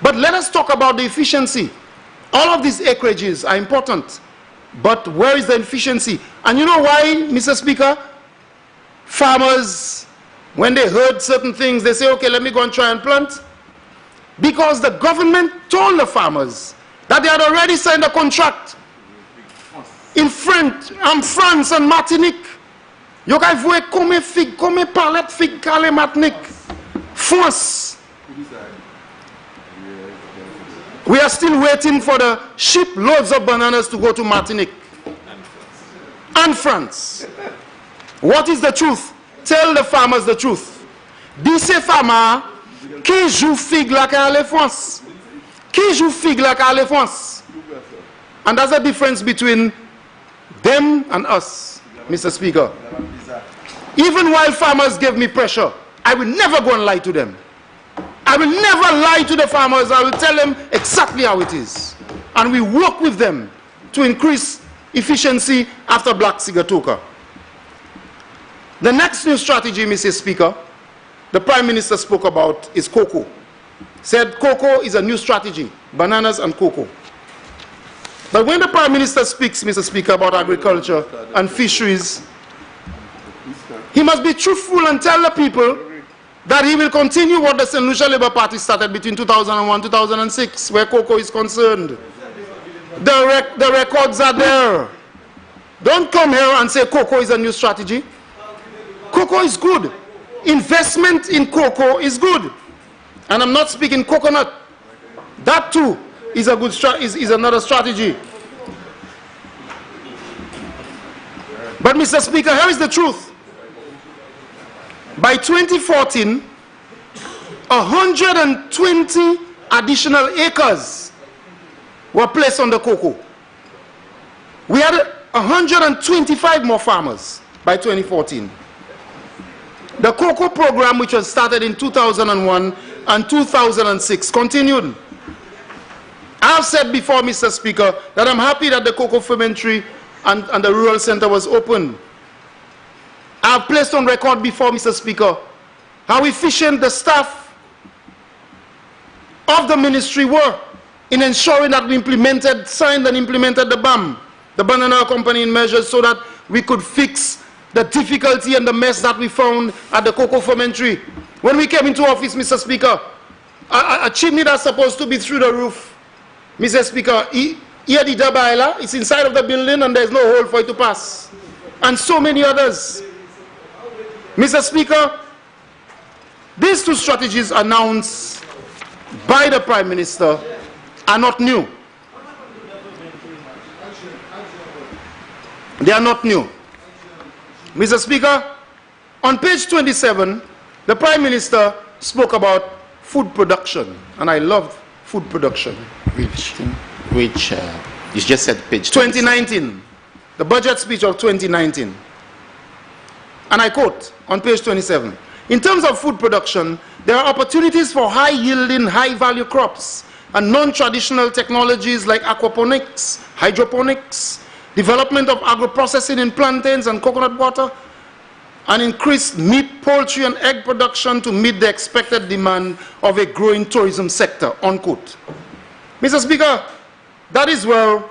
But let us talk about the efficiency. All of these acreages are important, but where is the efficiency? And you know why, Mr. Speaker? Farmers, when they heard certain things, they say, okay, let me go and try and plant. Because the government told the farmers that they had already signed a contract in France and Martinique. You guys voyez combien fig, combien palette fig calé Martinique. France. We are still waiting for the shiploads of bananas to go to Martinique and France. What is the truth? Tell the farmers the truth. Dis ces farmers qui jouent fig la calé France. Qui joue fig la calé France. And that's the difference between them and us, Mr. Speaker. Even while farmers gave me pressure, I will never go and lie to them. I will never lie to the farmers. I will tell them exactly how it is. And we work with them to increase efficiency after Black Sigatoka. The next new strategy, Mr. Speaker, the Prime Minister spoke about is cocoa. Said cocoa is a new strategy, bananas and cocoa. But when the Prime Minister speaks, Mr. Speaker, about agriculture and fisheries, he must be truthful and tell the people that he will continue what the St. Lucia Labour Party started between 2001 and 2006, where cocoa is concerned. The records are there. Don't come here and say cocoa is a new strategy. Cocoa is good. Investment in cocoa is good. And I'm not speaking coconut. That too is a good is another strategy. But Mr. Speaker, here is the truth. By 2014, 120 additional acres were placed on the cocoa. We had 125 more farmers by 2014. The cocoa program, which was started in 2001 and 2006, continued. I have said before, Mr. Speaker, that I'm happy that the cocoa fermentary and the rural center was open. I have placed on record before, Mr. Speaker, how efficient the staff of the ministry were in ensuring that we signed and implemented the BAM, the Banana Accompanying Measures, so that we could fix the difficulty and the mess that we found at the cocoa fermentary. When we came into office, Mr. Speaker, a chimney that's supposed to be through the roof, Mr. Speaker, here the Dabaila, it's inside of the building and there's no hole for it to pass. And so many others. Mr. Speaker, these two strategies announced by the Prime Minister are not new. They are not new. Mr. Speaker, on page 27, the Prime Minister spoke about food production, and I love food production. Which you just said page 2019, the budget speech of 2019. And I quote on page 27, in terms of food production, there are opportunities for high-yielding, high-value crops and non-traditional technologies like aquaponics, hydroponics, development of agro-processing in plantains and coconut water, and increased meat, poultry, and egg production to meet the expected demand of a growing tourism sector, unquote. Mr. Speaker, that is where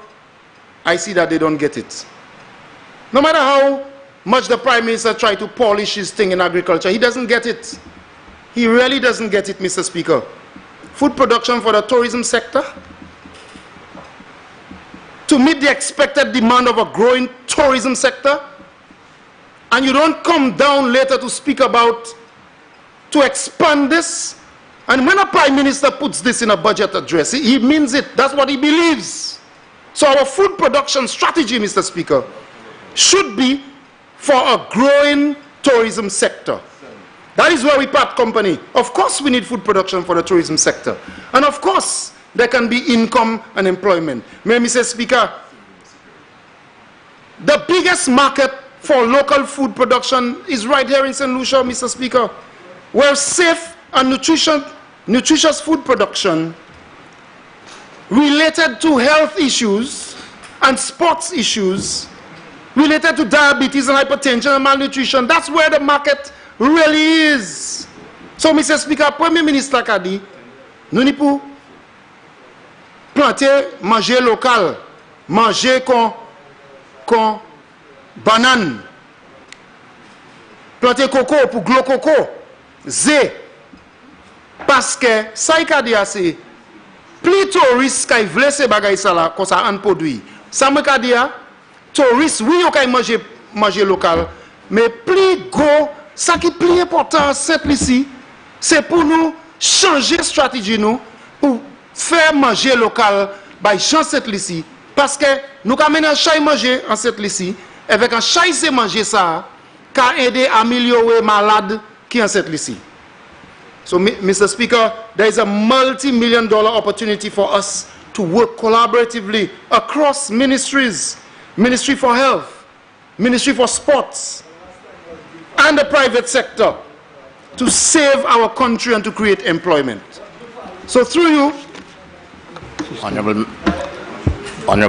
I see that they don't get it. No matter how much the Prime Minister tried to polish his thing in agriculture, he doesn't get it. He really doesn't get it, Mr. Speaker. Food production for the tourism sector, to meet the expected demand of a growing tourism sector, and you don't come down later to speak about, to expand this. And when a Prime Minister puts this in a budget address, he means it. That's what he believes. So our food production strategy, Mr. Speaker, should be for a growing tourism sector. That is where we part company. Of course we need food production for the tourism sector. And of course there can be income and employment. May Mr. Speaker, the biggest market for local food production is right here in St. Lucia, Mr. Speaker, where safe and nutritious food production related to health issues and sports issues, related to diabetes and hypertension and malnutrition. That's where the market really is. So, Mr. Speaker, Premier Minister Kadi, nous n'y pour planter, manger local, manger con banane, planter coco pour glo coco, zé. Parce que ça y a dit assez, plus touristes qui veulent ces bagages ça là, qu'on ça en produit. Ça me dit touristes, oui, on manger local, mais plus gros, ça qui est plus important, c'est ici, c'est pour nous changer la stratégie nous pour faire manger local by Jean cette ici, parce que nous quand maintenant chaque manger en cette ici, avec un chaque c'est manger ça, qu'a aider à améliorer malade qui en cette ici. So, Mr. Speaker, there is a multi-million-dollar opportunity for us to work collaboratively across ministries, Ministry for Health, Ministry for Sports, and the private sector to save our country and to create employment. So through you, Honorable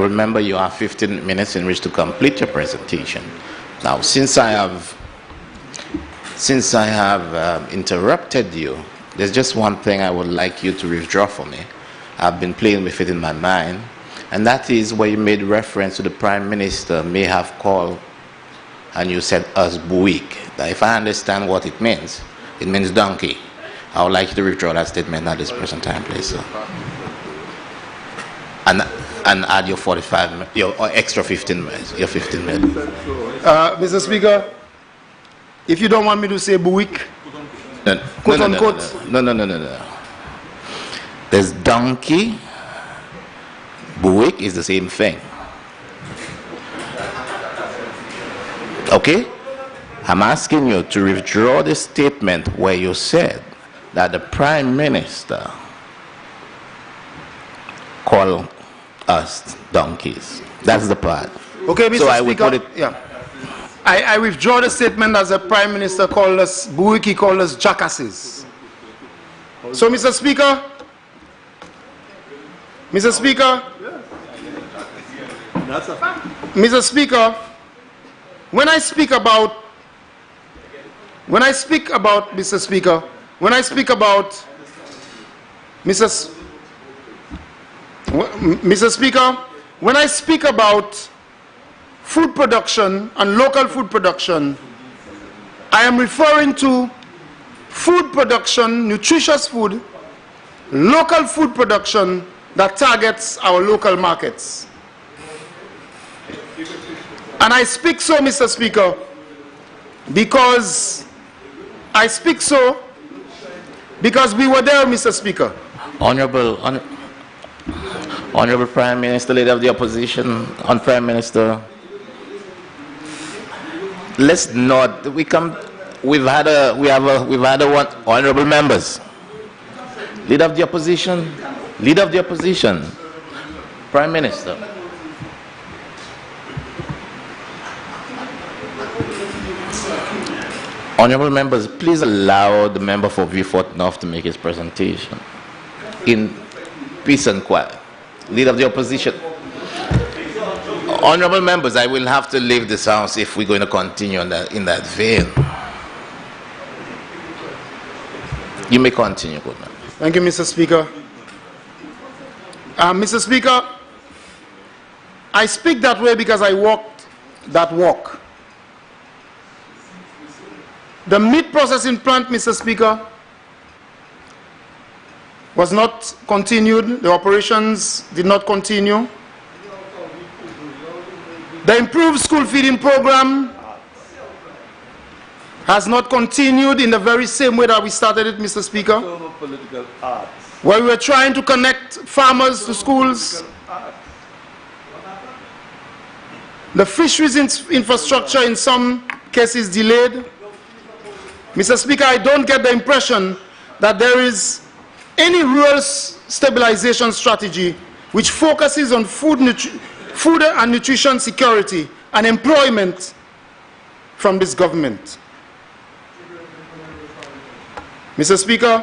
Member, you have 15 minutes in which to complete your presentation. Now, since I have interrupted you, there's just one thing I would like you to withdraw for me. I've been playing with it in my mind, and that is where you made reference to the Prime Minister may have called, and you said us buik. Now, if I understand what it means donkey. I would like you to withdraw that statement at this present time, please, sir. And add your 45, your extra 15 minutes, your 15 minutes. Mr. Speaker, if you don't want me to say buik, No. There's donkey, buik is the same thing. Okay? I'm asking you to withdraw the statement where you said that the Prime Minister called us donkeys. That's the part. Okay, Mr. So Speaker, I would put it. Yeah. I withdraw the statement as the Prime Minister called us buik, he called us jackasses. So, Mr. Speaker, That's a fact. Mr. Speaker, when I speak about Mr. Speaker, when I speak about Mr. Speaker, when I speak about food production and local food production, I am referring to food production, nutritious food, local food production that targets our local markets. And I speak so, Mr. Speaker, because we were there, Mr. Speaker. Honorable Prime Minister, Leader of the Opposition, on Prime Minister, let's not. We've had one. Honorable members, Leader of the Opposition, Prime Minister. Honorable members, please allow the member for Vieux-Fort North to make his presentation in peace and quiet. Leader of the Opposition. Honorable members, I will have to leave this house if we're going to continue in that vein. You may continue, good man. Thank you, Mr. Speaker. Mr. Speaker, I speak that way because I walked that walk. The meat processing plant, Mr. Speaker, was not continued. The operations did not continue. The improved school feeding program has not continued in the very same way that we started it, Mr. Speaker, where we were trying to connect farmers to schools. The fisheries infrastructure in some cases delayed. Mr. Speaker, I don't get the impression that there is any rural stabilization strategy which focuses on food and nutrition security and employment from this government. Mr. Speaker,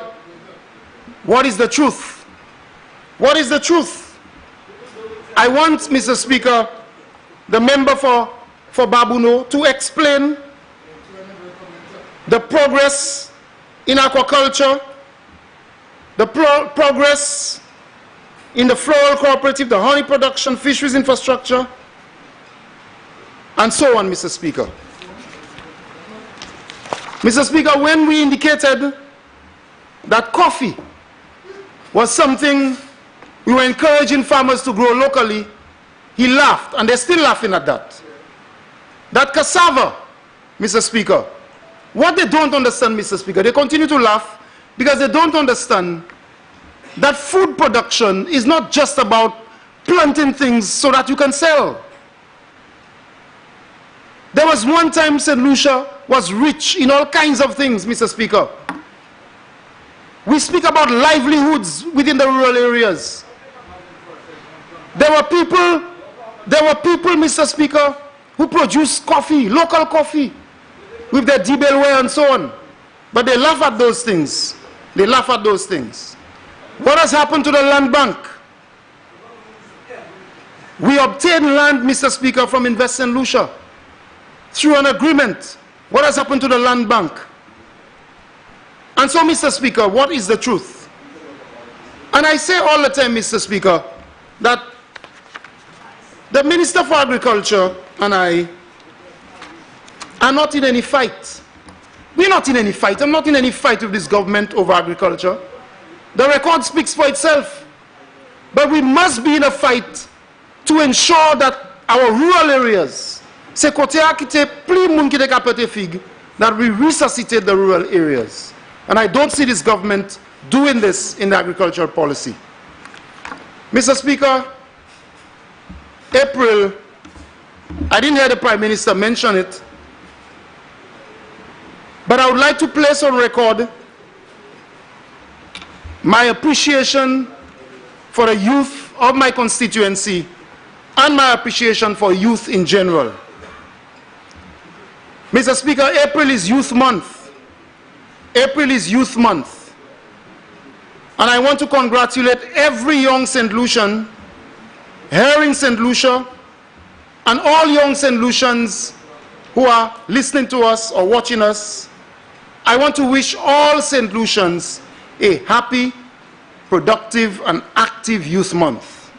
what is the truth? What is the truth? I want, Mr. Speaker, the member for Babuno to explain the progress in aquaculture, the progress in the floral cooperative, the honey production, fisheries infrastructure, and so on, Mr. Speaker. Mr. Speaker, when we indicated that coffee was something we were encouraging farmers to grow locally, he laughed, and they're still laughing at that. That cassava, Mr. Speaker, what they don't understand, Mr. Speaker, they continue to laugh because they don't understand that food production is not just about planting things so that you can sell. There was one time St. Lucia was rich in all kinds of things, Mr. Speaker. We speak about livelihoods within the rural areas. There were people, Mr. Speaker, who produced coffee, local coffee, with their debelware and so on. But they laugh at those things. They laugh at those things. What has happened to the land bank? We obtained land, Mr. Speaker, from Invest St. Lucia through an agreement. What has happened to the land bank? And so, Mr. Speaker, what is the truth? And I say all the time, Mr. Speaker, that the Minister for Agriculture and I are not in any fight. We're not in any fight. I'm not in any fight with this government over agriculture. The record speaks for itself. But we must be in a fight to ensure that our rural areas, that we resuscitate the rural areas. And I don't see this government doing this in the agricultural policy. Mr. Speaker, April, I didn't hear the Prime Minister mention it, but I would like to place on record my appreciation for the youth of my constituency and my appreciation for youth in general. Mr. Speaker, April is Youth Month. April is Youth Month. And I want to congratulate every young St. Lucian here in St. Lucia and all young St. Lucians who are listening to us or watching us. I want to wish all St. Lucians a happy, productive, and active Youth Month.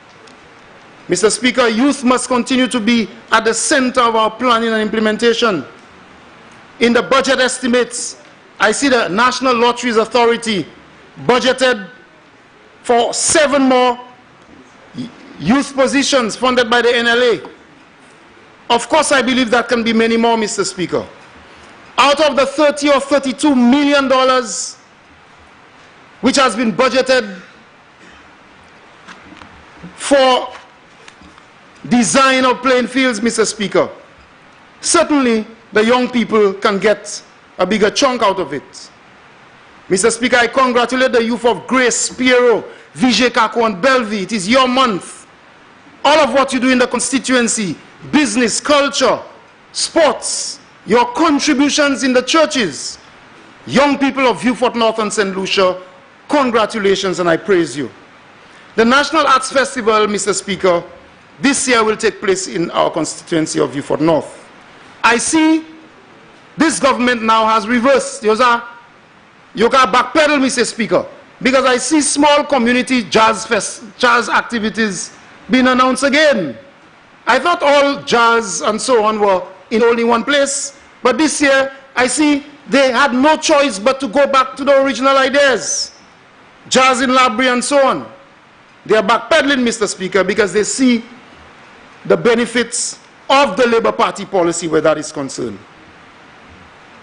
Mr. Speaker, youth must continue to be at the center of our planning and implementation. In the budget estimates, I see the National Lotteries Authority budgeted for 7 more youth positions funded by the NLA. Of course, I believe that can be many more, Mr. Speaker. Out of the $30 or $32 million which has been budgeted for design of playing fields, Mr. Speaker, certainly the young people can get a bigger chunk out of it. Mr. Speaker, I congratulate the youth of Grace, Piero, Vijay Kako, and Bellevue. It is your month. All of what you do in the constituency, business, culture, sports, your contributions in the churches, young people of Beaufort North and St. Lucia, congratulations, and I praise you. The National Arts Festival, Mr. Speaker, this year will take place in our constituency of Beaufort North. I see this government now has reversed. You can backpedal, Mr. Speaker, because I see small community jazz activities being announced again. I thought all jazz and so on were in only one place, but this year I see they had no choice but to go back to the original ideas. Jazz in Labrie and so on. They are backpedaling, Mr. Speaker, because they see the benefits of the Labour Party policy where that is concerned.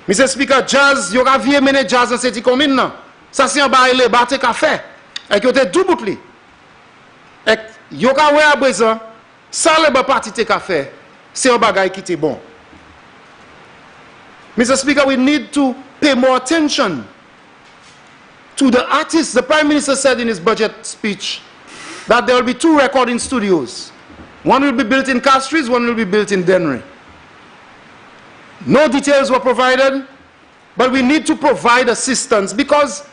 Mr. Speaker, jazz, you have here many jazz and city come in now. Ça c'est un bail le bate café. Et que te tout boutli. Et you can wear besoin, ça Labour Party te café, c'est un bagay qui te bon. Mr. Speaker, we need to pay more attention to the artists. The Prime Minister said in his budget speech that there will be 2 recording studios. One will be built in Castries, one will be built in Dennery. No details were provided, but we need to provide assistance because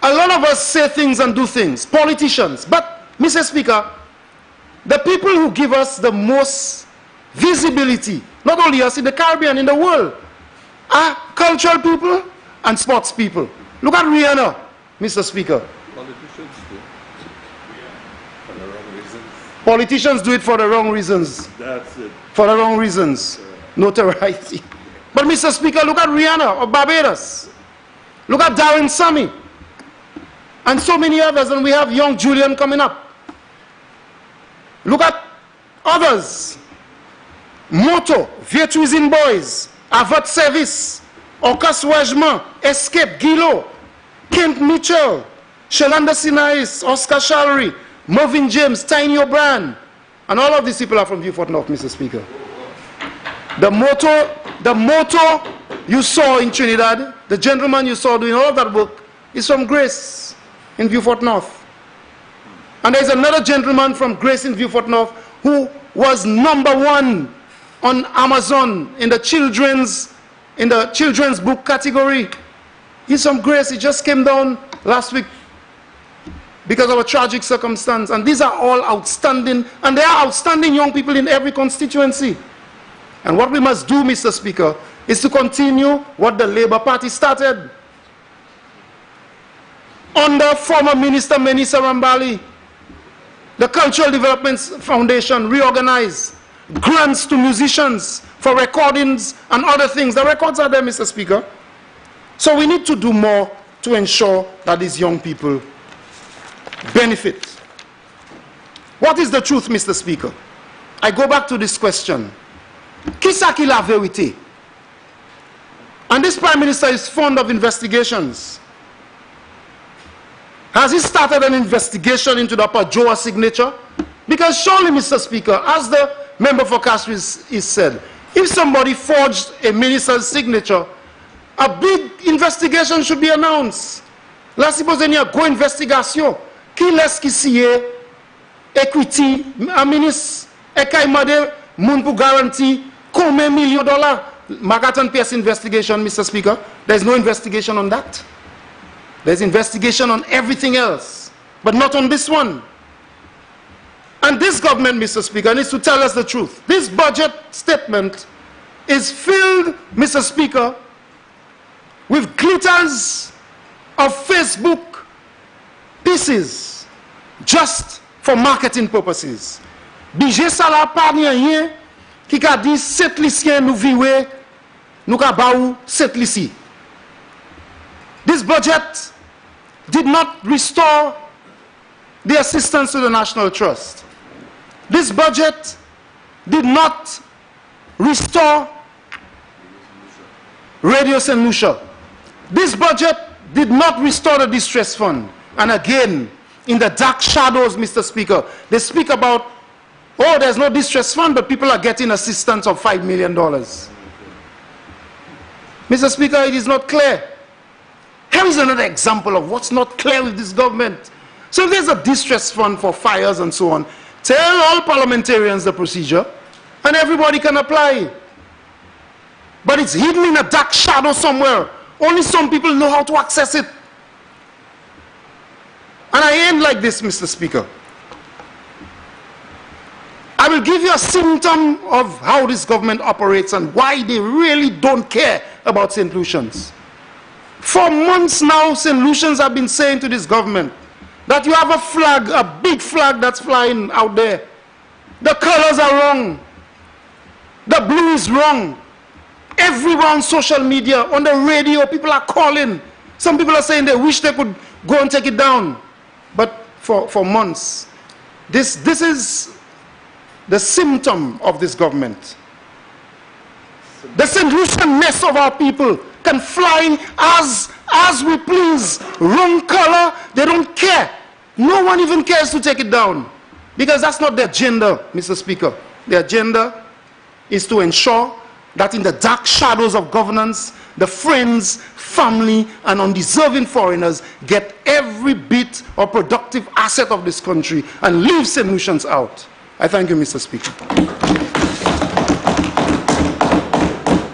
a lot of us say things and do things, politicians. But, Mr. Speaker, the people who give us the most visibility, not only us in the Caribbean, in the world, are cultural people and sports people. Look at Rihanna, Mr. Speaker. Politicians do. For the wrong reasons. Politicians do it for the wrong reasons. That's it. For the wrong reasons. Notoriety. But Mr. Speaker, look at Rihanna of Barbados. Look at Darren Sammy. And so many others, and we have young Julian coming up. Look at others. Moto, Virtuisine Boys, Avat Service, Orcas Wajman, Escape, Gilo, Kent Mitchell, Shalanda Sinais, Oscar Shallery, Marvin James, Tiny O'Brien, and all of these people are from Beaufort North, Mr. Speaker. The motto you saw in Trinidad, the gentleman you saw doing all of that work, is from Grace in Beaufort North. And there's another gentleman from Grace in Beaufort North who was #1 on Amazon in the children's book category. He's from Grace. He just came down last week because of a tragic circumstance. And these are all outstanding, and there are outstanding young people in every constituency. And what we must do, Mr. Speaker, is to continue what the Labour Party started. Under former Minister Menisa Rambali, the Cultural Development Foundation reorganized grants to musicians for recordings and other things. The records are there, Mr. Speaker. So we need to do more to ensure that these young people benefit. What is the truth, Mr. Speaker? I go back to this question. Qui ça qui la vérité? And this Prime Minister is fond of investigations. Has he started an investigation into the Pajoa signature? Because surely, Mr. Speaker, as the member for Castries is said, if somebody forged a minister's signature, a big investigation should be announced. Là, suppose il y a une grosse investigation. Qui laisse qui siye equity, un ministre, et qu'il demande moun pour garantir combien de millions de dollars? Magaton Pierce investigation, Mr. Speaker. There's no investigation on that. There's investigation on everything else, but not on this one. And this government, Mr. Speaker, needs to tell us the truth. This budget statement is filled, Mr. Speaker, with glitters of Facebook pieces just for marketing purposes. Budget ça la pas rien qui a dit cette lycéen nous viwe nous ka ba ou cette lycée. This budget did not restore the assistance to the National Trust. This budget did not restore Radio St. Lucia. This budget did not restore the distress fund. And again, in the dark shadows, Mr. Speaker, they speak about, oh, there's no distress fund, but people are getting assistance of $5 million. Mr. Speaker, it is not clear. Here is another example of what's not clear with this government. So if there's a distress fund for fires and so on, tell all parliamentarians the procedure, and everybody can apply. But it's hidden in a dark shadow somewhere. Only some people know how to access it. And I end like this, Mr. Speaker. I will give you a symptom of how this government operates and why they really don't care about St. Lucians. For months now, St. Lucians have been saying to this government that you have a flag, a big flag that's flying out there. The colors are wrong. The blue is wrong. Everywhere on social media, on the radio, people are calling. Some people are saying they wish they could go and take it down. But for months, this is the symptom of this government. The St. Lucian-ness of our people can fly as we please. Wrong color, they don't care. No one even cares to take it down. Because that's not their agenda, Mr. Speaker. Their agenda is to ensure that in the dark shadows of governance, the friends, family, and undeserving foreigners get every bit of productive asset of this country and leave St. Lucians out. I thank you, Mr. Speaker.